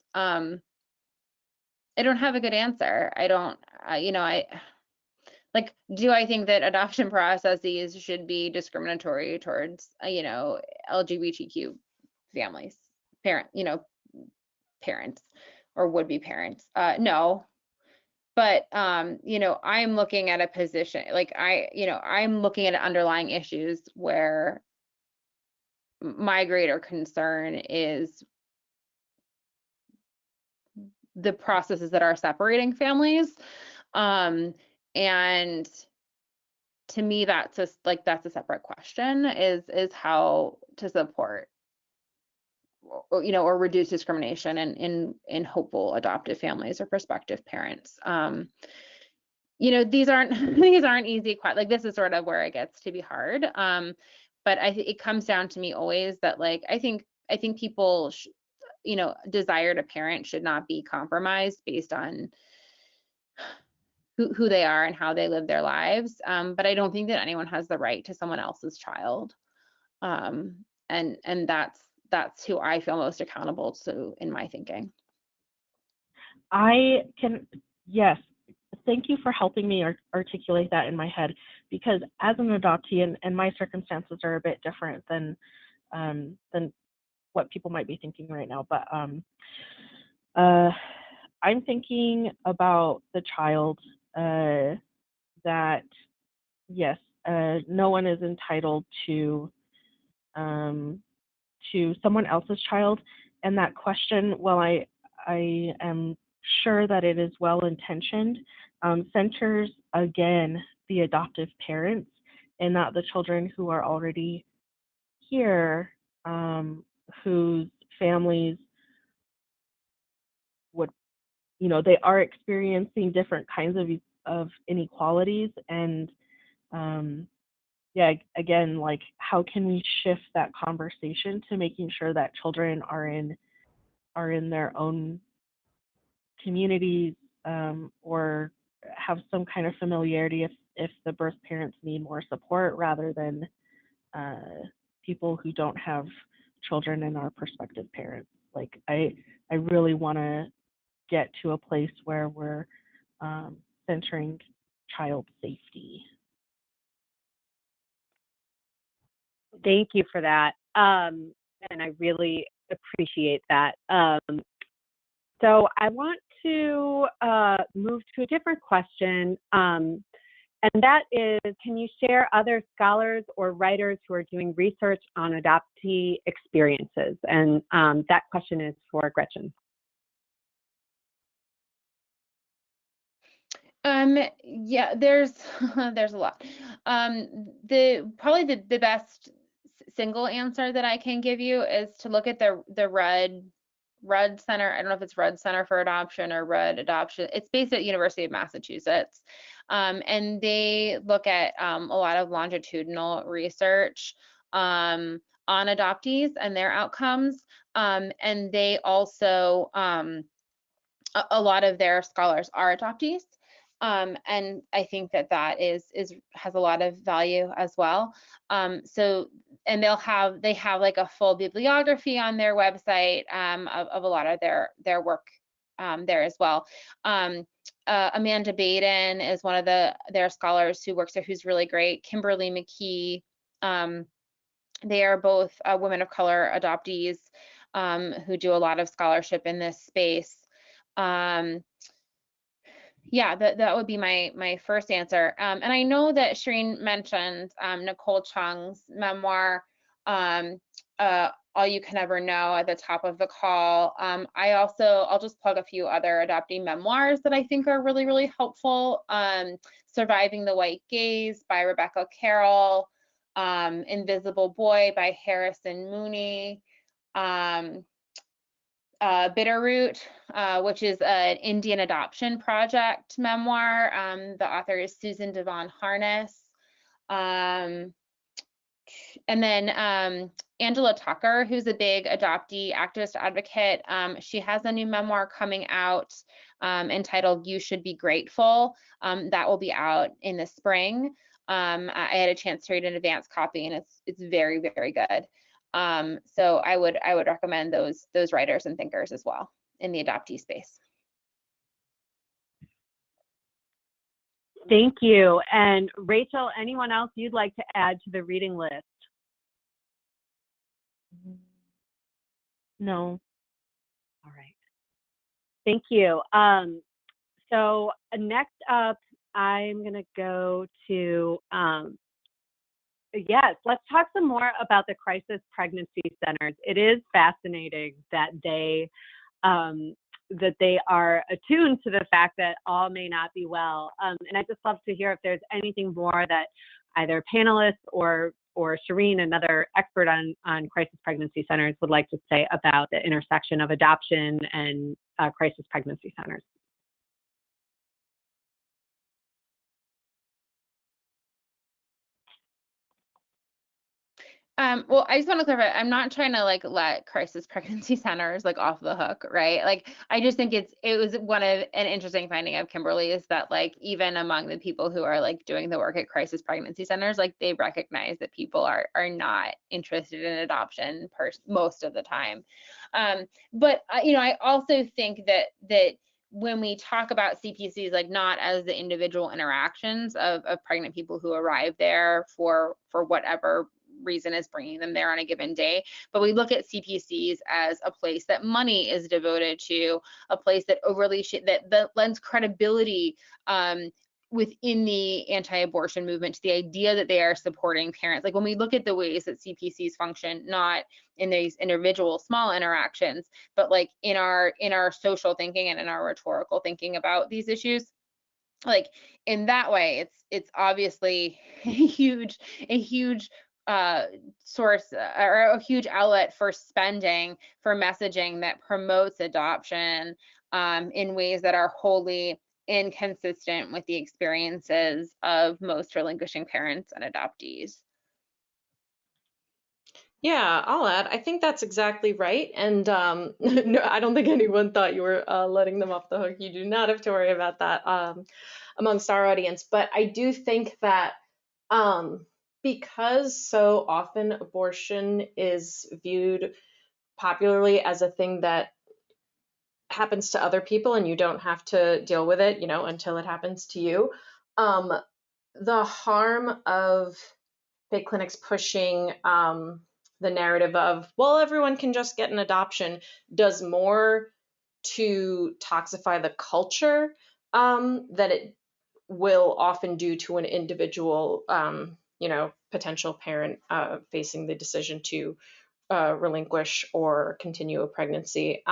I don't have a good answer. I don't, do I think that adoption processes should be discriminatory towards, LGBTQ families, parents or would-be parents? No. But, I'm looking at a position, I'm looking at underlying issues where my greater concern is the processes that are separating families. And to me, that's a separate question, is how to support or reduce discrimination in hopeful adoptive families or prospective parents. these aren't these aren't easy. Like, this is sort of where it gets to be hard. But it comes down to me always that, like, I think people, desire to parent should not be compromised based on who they are and how they live their lives. But I don't think that anyone has the right to someone else's child. And that's who I feel most accountable to in my thinking. Yes, thank you for helping me articulate that in my head, because as an adoptee, and my circumstances are a bit different than what people might be thinking right now, but I'm thinking about the child, that yes, no one is entitled to someone else's child, and that question, while I am sure that it is well intentioned, centers again the adoptive parents and not the children who are already here, whose families would, they are experiencing different kinds of inequalities, and yeah, again, like, how can we shift that conversation to making sure that children are in their own communities, or have some kind of familiarity if the birth parents need more support, rather than people who don't have children and are prospective parents. Like, I really want to get to a place where we're centering child safety. Thank you for that. And I really appreciate that. So I want to move to a different question. And that is, can you share other scholars or writers who are doing research on adoptee experiences? And that question is for Gretchen. Yeah, there's there's a lot. Probably the best single answer that I can give you is to look at the Rudd Center. I don't know if it's Rudd Center for Adoption or Rudd Adoption. It's based at University of Massachusetts. And they look at a lot of longitudinal research on adoptees and their outcomes. And they also, a lot of their scholars are adoptees. And I think that has a lot of value as well. So, and they have like a full bibliography on their website of a lot of their work there as well. Amanda Baden is one of their scholars who works there, who's really great. Kimberly McKee. They are both women of color adoptees who do a lot of scholarship in this space. Yeah, that would be my first answer. And I know that Shireen mentioned Nicole Chung's memoir, All You Can Ever Know, at the top of the call. I'll just plug a few other adoptee memoirs that I think are really, really helpful. Surviving the White Gaze by Rebecca Carroll, Invisible Boy by Harrison Mooney, Bitterroot, which is an Indian adoption project memoir. The author is Susan Devon Harness. And then Angela Tucker, who's a big adoptee activist advocate. She has a new memoir coming out entitled You Should Be Grateful. That will be out in the spring. I had a chance to read an advance copy, and it's very, very good. So I would recommend those writers and thinkers as well in the adoptee space. Thank you. And Rachael, anyone else you'd like to add to the reading list? No. All right. Thank you. So next up, I'm going to go to, yes, let's talk some more about the crisis pregnancy centers. It is fascinating that they are attuned to the fact that all may not be well. And I'd just love to hear if there's anything more that either panelists or Shireen, another expert on crisis pregnancy centers, would like to say about the intersection of adoption and crisis pregnancy centers. Well, I just want to clarify, I'm not trying to like let crisis pregnancy centers like off the hook, right? Like, I just think it was one of an interesting finding of Kimberly is that like even among the people who are like doing the work at crisis pregnancy centers, like they recognize that people are not interested in adoption most of the time. But you know, I also think that when we talk about CPCs, like not as the individual interactions of pregnant people who arrive there for whatever reason is bringing them there on a given day, but we look at CPCs as a place that money is devoted to, a place that that lends credibility within the anti-abortion movement to the idea that they are supporting parents. Like when we look at the ways that CPCs function, not in these individual small interactions, but like in our social thinking and in our rhetorical thinking about these issues, like in that way, it's obviously a huge source or a huge outlet for spending, for messaging that promotes adoption in ways that are wholly inconsistent with the experiences of most relinquishing parents and adoptees. Yeah, I'll add. I think that's exactly right. And no, I don't think anyone thought you were letting them off the hook. You do not have to worry about that amongst our audience. But I do think that because so often abortion is viewed popularly as a thing that happens to other people and you don't have to deal with it, you know, until it happens to you. The harm of big clinics pushing the narrative of, well, everyone can just get an adoption does more to toxify the culture that it will often do to an individual, you know, potential parent facing the decision to relinquish or continue a pregnancy.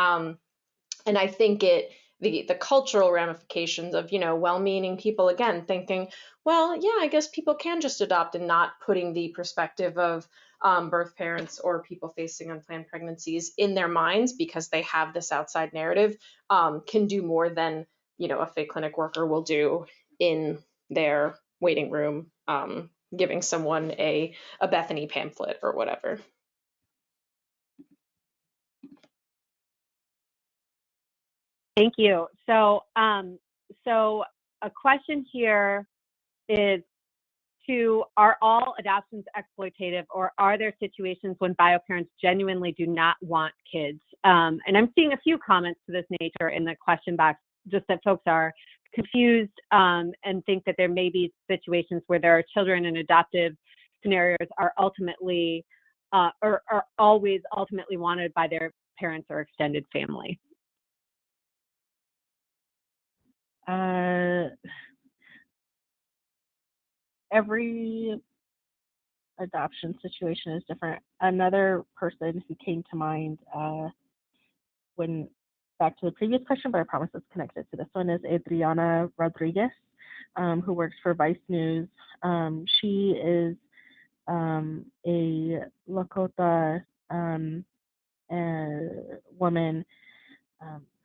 And I think the cultural ramifications of, you know, well-meaning people again thinking, well, yeah, I guess people can just adopt, and not putting the perspective of birth parents or people facing unplanned pregnancies in their minds because they have this outside narrative, can do more than, you know, a fake clinic worker will do in their waiting room, giving someone a Bethany pamphlet or whatever. Thank you. So, so a question here is are all adoptions exploitative, or are there situations when bio parents genuinely do not want kids? And I'm seeing a few comments to this nature in the question box, just that folks are confused and think that there may be situations where there are children and adoptive scenarios are ultimately or are always ultimately wanted by their parents or extended family. Every adoption situation is different. Another person who came to mind when back to the previous question, but I promise it's connected to this one, is Adriana Rodriguez, who works for Vice News. She is a Lakota woman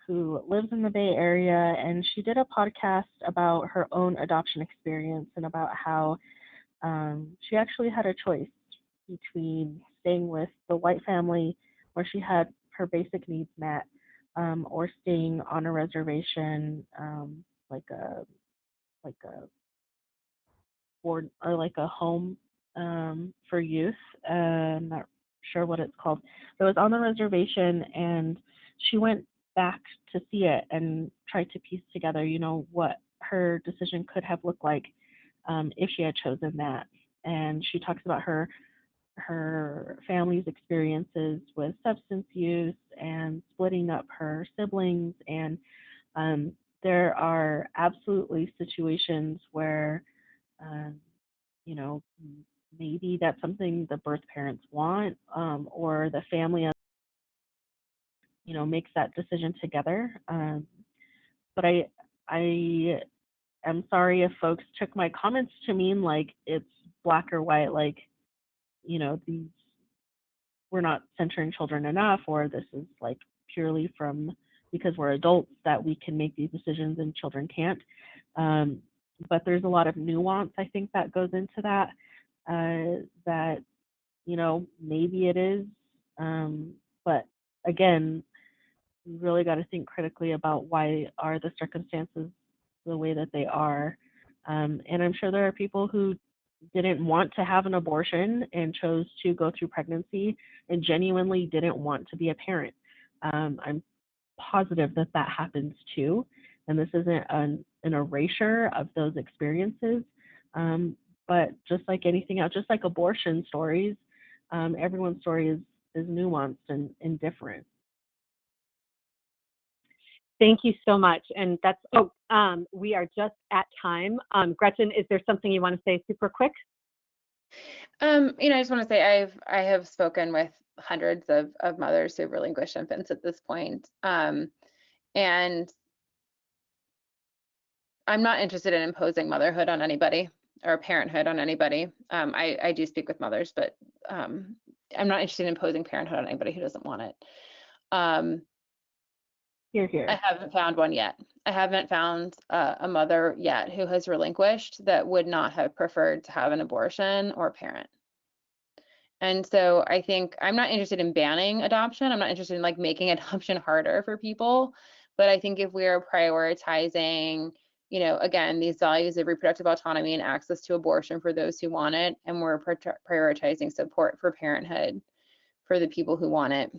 who lives in the Bay Area, and she did a podcast about her own adoption experience and about how she actually had a choice between staying with the white family where she had her basic needs met, or staying on a reservation, like a board or like a home for youth. I'm not sure what it's called. It was on the reservation, and she went back to see it and tried to piece together, you know, what her decision could have looked like if she had chosen that. And she talks about her family's experiences with substance use and splitting up her siblings. And there are absolutely situations where, you know, maybe that's something the birth parents want, or the family, you know, makes that decision together. But I am sorry if folks took my comments to mean like it's black or white, like, you know, we're not centering children enough, or this is like purely from because we're adults that we can make these decisions and children can't. But there's a lot of nuance, I think, that goes into that, that, maybe it is. But again, you really got to think critically about why are the circumstances the way that they are. And I'm sure there are people who didn't want to have an abortion and chose to go through pregnancy and genuinely didn't want to be a parent. I'm positive that that happens too. And this isn't an erasure of those experiences. But just like anything else, just like abortion stories, everyone's story is nuanced and different. Thank you so much. And that's, we are just at time. Gretchen, is there something you want to say super quick? I just want to say I have spoken with hundreds of mothers who've relinquished infants at this point. And I'm not interested in imposing motherhood on anybody or parenthood on anybody. I do speak with mothers, but I'm not interested in imposing parenthood on anybody who doesn't want it. Here. I haven't found one yet. I haven't found a mother yet who has relinquished that would not have preferred to have an abortion or parent. And so I think I'm not interested in banning adoption. I'm not interested in like making adoption harder for people. But I think if we are prioritizing, again, these values of reproductive autonomy and access to abortion for those who want it, and we're prioritizing support for parenthood for the people who want it,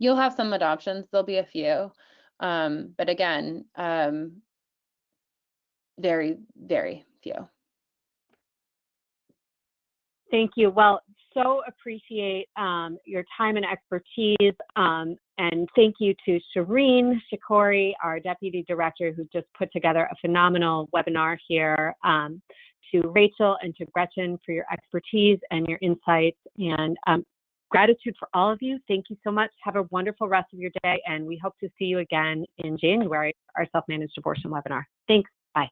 you'll have some adoptions. There'll be a few. But again, very, very few. Thank you. Well, so appreciate your time and expertise. And thank you to Shireen Shikori, our Deputy Director, who just put together a phenomenal webinar here, to Rachel and to Gretchen for your expertise and your insights, and gratitude for all of you. Thank you so much. Have a wonderful rest of your day, and we hope to see you again in January for our self-managed abortion webinar. Thanks. Bye.